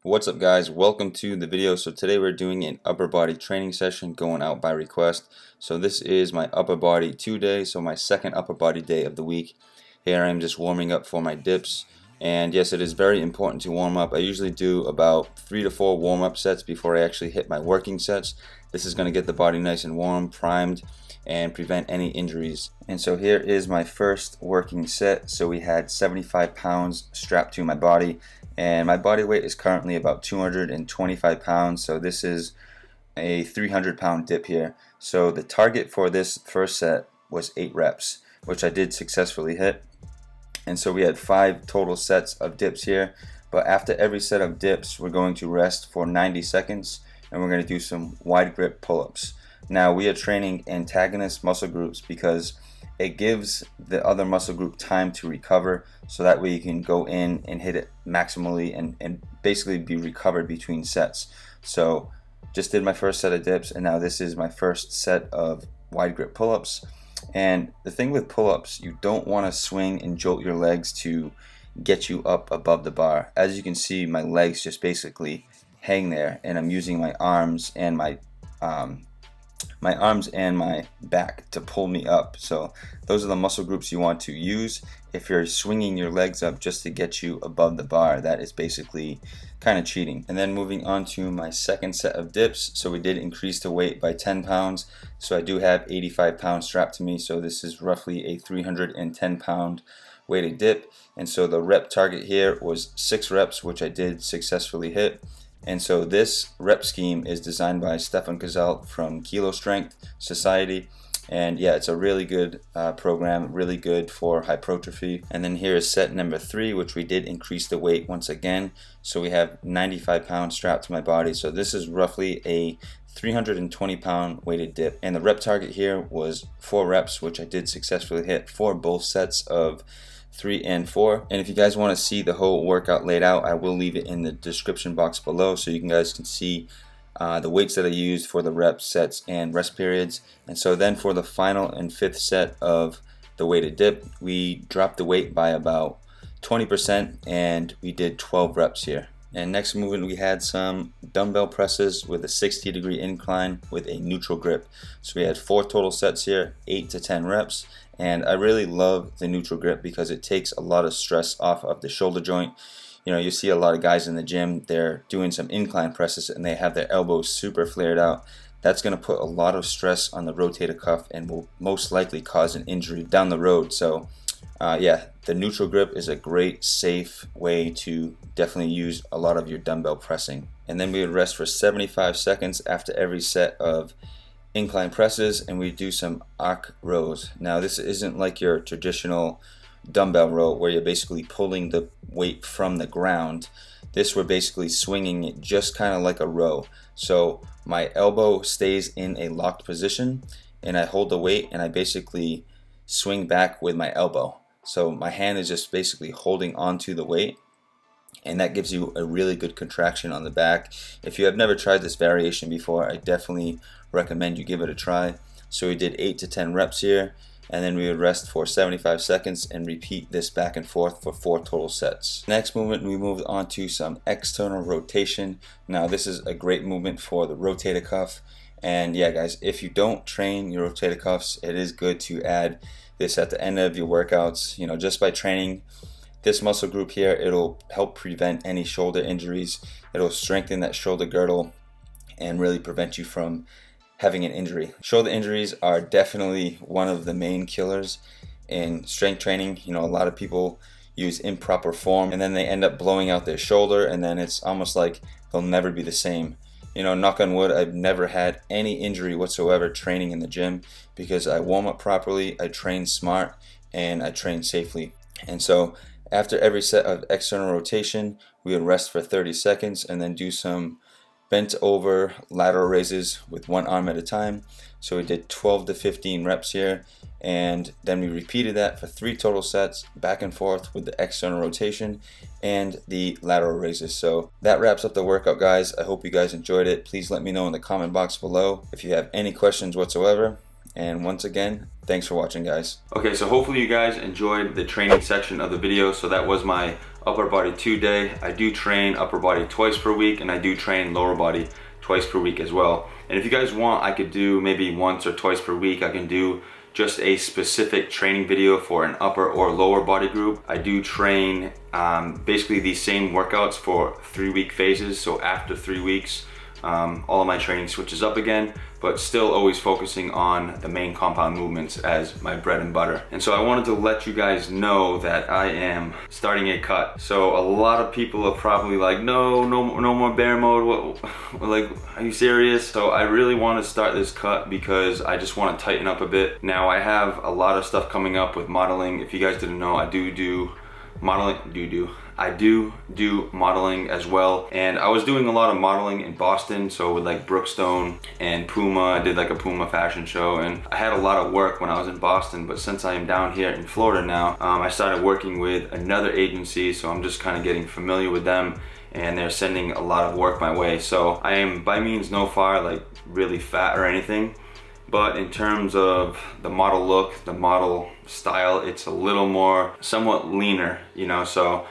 What's up guys, welcome to the video. So today we're doing an upper body training session going out by request. So this is my upper body 2-day, so my second upper body day of the week. Here I am just warming up for my dips. And yes, it is very important to warm up. I usually do about 3 to 4 warm-up sets before I actually hit my working sets. This is going to get the body nice and warm, primed, and prevent any injuries. And so here is my first working set. So we had 75 pounds strapped to my body, and my body weight is currently about 225 pounds. So this is a 300-pound dip here. So the target for this first set was 8 reps, which I did successfully hit. And so we had 5 total sets of dips here. But after every set of dips, we're going to rest for 90 seconds, and we're going to do some wide grip pull-ups. Now we are training antagonist muscle groups because it gives the other muscle group time to recover, so that way you can go in and hit it maximally and basically be recovered between sets. So just did my first set of dips, and now this is my first set of wide grip pull-ups. And the thing with pull-ups, you don't want to swing and jolt your legs to get you up above the bar. As you can see, my legs just basically hang there, and I'm using my arms and my back to pull me up. So those are the muscle groups you want to use. If you're swinging your legs up just to get you above the bar, that is basically kind of cheating. And then moving on to my second set of dips. So we did increase the weight by 10 pounds. So I do have 85 pounds strapped to me. So this is roughly a 310 pound weighted dip. And so the rep target here was 6 reps, which I did successfully hit. And so this rep scheme is designed by Stefan Cazalt from Kilo Strength Society. And yeah, it's a really good program, really good for hypertrophy. And then here is set number 3, which we did increase the weight once again. So we have 95 pounds strapped to my body. So this is roughly a 320 pound weighted dip. And the rep target here was 4 reps, which I did successfully hit for both sets of 3 and 4. And if you guys want to see the whole workout laid out, I will leave it in the description box below so you guys can see the weights that I used for the reps, sets, and rest periods. And so then for the final and 5th set of the weighted dip, we dropped the weight by about 20% and we did 12 reps here. And next movement, we had some dumbbell presses with a 60-degree incline with a neutral grip. So we had 4 total sets here, 8 to 10 reps. And I really love the neutral grip because it takes a lot of stress off of the shoulder joint. You know, you see a lot of guys in the gym, they're doing some incline presses and they have their elbows super flared out. That's going to put a lot of stress on the rotator cuff and will most likely cause an injury down the road. So yeah, the neutral grip is a great, safe way to definitely use a lot of your dumbbell pressing. And then we would rest for 75 seconds after every set of incline presses, and we do some arc rows. Now this isn't like your traditional dumbbell row where you're basically pulling the weight from the ground. This we're basically swinging it just kind of like a row. So my elbow stays in a locked position and I hold the weight and I basically swing back with my elbow. So my hand is just basically holding onto the weight, and that gives you a really good contraction on the back. If you have never tried this variation before, I definitely recommend you give it a try. So we did 8 to 10 reps here, and then we would rest for 75 seconds and repeat this back and forth for 4 total sets. Next movement, we moved on to some external rotation. Now this is a great movement for the rotator cuff. And yeah guys, if you don't train your rotator cuffs, it is good to add this at the end of your workouts. You know, just by training this muscle group here, it'll help prevent any shoulder injuries. It'll strengthen that shoulder girdle and really prevent you from having an injury. Shoulder injuries are definitely one of the main killers in strength training. You know, a lot of people use improper form and then they end up blowing out their shoulder, and then it's almost like they'll never be the same. You know, knock on wood, I've never had any injury whatsoever training in the gym because I warm up properly, I train smart, and I train safely. And so after every set of external rotation, we would rest for 30 seconds and then do some bent over lateral raises with one arm at a time. So we did 12 to 15 reps here, and then we repeated that for 3 total sets back and forth with the external rotation and the lateral raises. So that wraps up the workout, guys. I hope you guys enjoyed it. Please let me know in the comment box below if you have any questions whatsoever. And once again, thanks for watching, guys. Okay, so hopefully you guys enjoyed the training section of the video. So that was my upper body 2-day. I do train upper body twice per week, and I do train lower body twice per week as well. And if you guys want, I could do maybe once or twice per week. I can do just a specific training video for an upper or lower body group. I do train basically these same workouts for 3-week phases. So after 3 weeks, all of my training switches up again, but still always focusing on the main compound movements as my bread and butter. And so I wanted to let you guys know that I am starting a cut. So a lot of people are probably like, no more bear mode. What, like, are you serious? So I really want to start this cut because I just want to tighten up a bit. Now I have a lot of stuff coming up with modeling. If you guys didn't know, I do modeling. I do modeling as well, and I was doing a lot of modeling in Boston, so with like Brookstone and Puma. I did like a Puma fashion show, and I had a lot of work when I was in Boston. But since I am down here in Florida now, I started working with another agency, so I'm just kind of getting familiar with them, and they're sending a lot of work my way. So I am by means no far like really fat or anything, but in terms of the model look, the model style, it's a little more somewhat leaner, you know. So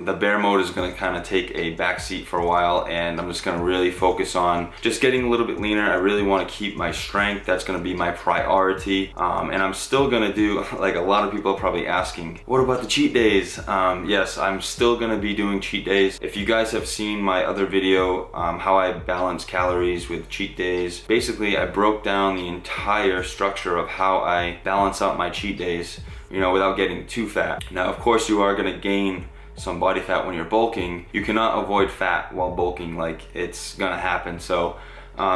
the bear mode is going to kind of take a backseat for a while, and I'm just going to really focus on just getting a little bit leaner. I really want to keep my strength. That's going to be my priority, and I'm still going to do, like a lot of people are probably asking, what about the cheat days? Yes, I'm still going to be doing cheat days. If you guys have seen my other video, how I balance calories with cheat days, basically I broke down the entire structure of how I balance out my cheat days, you know, without getting too fat. Now, of course, you are going to gain some body fat when you're bulking. You cannot avoid fat while bulking, like it's gonna happen. So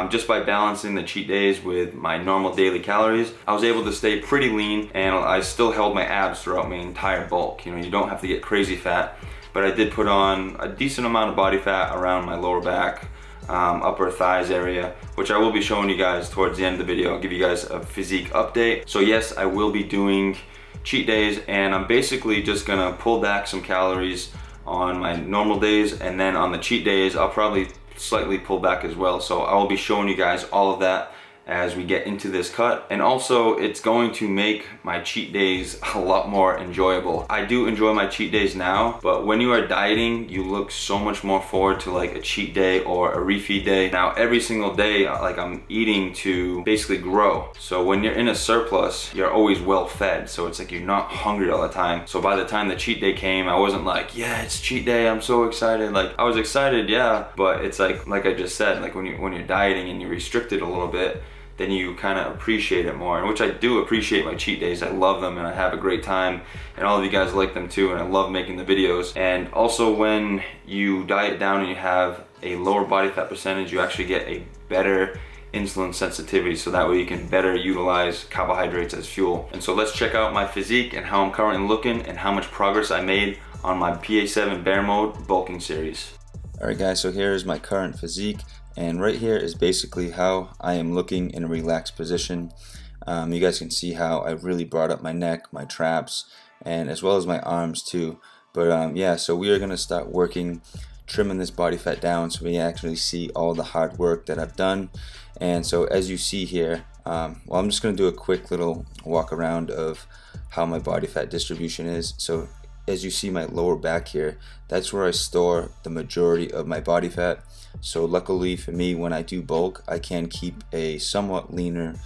just by balancing the cheat days with my normal daily calories, I was able to stay pretty lean, and I still held my abs throughout my entire bulk. You know, you don't have to get crazy fat, but I did put on a decent amount of body fat around my lower back, upper thighs area, which I will be showing you guys towards the end of the video. I'll give you guys a physique update. So yes, I will be doing cheat days, and I'm basically just gonna pull back some calories on my normal days, and then on the cheat days I'll probably slightly pull back as well. So I will be showing you guys all of that as we get into this cut, and also it's going to make my cheat days a lot more enjoyable. I do enjoy my cheat days now, but when you are dieting, you look so much more forward to like a cheat day or a refeed day. Now every single day, like, I'm eating to basically grow. So when you're in a surplus, you're always well fed, so it's like you're not hungry all the time. So by the time the cheat day came, I wasn't like, yeah, it's cheat day, I'm so excited. Like, I was excited, yeah, but it's like I just said, like when you're dieting and you're restricted a little bit, then you kind of appreciate it more, and which I do appreciate my cheat days. I love them, and I have a great time, and all of you guys like them too, and I love making the videos. And also, when you diet down and you have a lower body fat percentage, you actually get a better insulin sensitivity, so that way you can better utilize carbohydrates as fuel. And so let's check out my physique and how I'm currently looking and how much progress I made on my PA7 bear mode bulking series. Alright guys, so here is my current physique. And right here is basically how I am looking in a relaxed position. You guys can see how I've really brought up my neck, my traps, and as well as my arms too. But yeah, so we are going to start working, trimming this body fat down so we actually see all the hard work that I've done. And so as you see here, well, I'm just going to do a quick little walk around of how my body fat distribution is. So as you see my lower back here, that's where I store the majority of my body fat. So luckily for me, when I do bulk, I can keep a somewhat leaner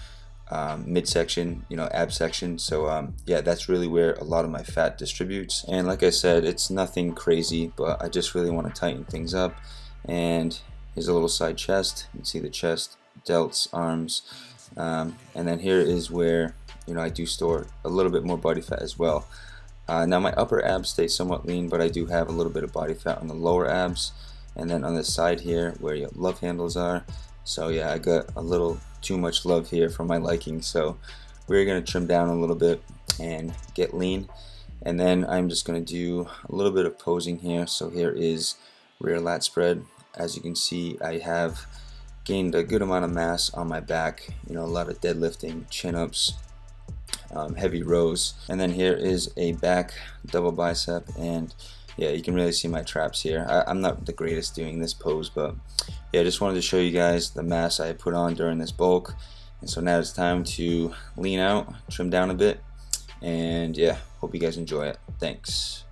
midsection, you know, ab section. So yeah, that's really where a lot of my fat distributes. And like I said, it's nothing crazy, but I just really want to tighten things up. And here's a little side chest. You can see the chest, delts, arms, and then here is where, you know, I do store a little bit more body fat as well. Now my upper abs stay somewhat lean, but I do have a little bit of body fat on the lower abs, and then on the side here where your love handles are. So yeah, I got a little too much love here for my liking, so we're going to trim down a little bit and get lean. And then I'm just going to do a little bit of posing here. So here is rear lat spread. As you can see, I have gained a good amount of mass on my back, you know, a lot of deadlifting, chin-ups, heavy rows. And then here is a back double bicep, and yeah, you can really see my traps here. I'm not the greatest doing this pose, but yeah, I just wanted to show you guys the mass I put on during this bulk. And so now it's time to lean out, trim down a bit, and yeah, hope you guys enjoy it. Thanks.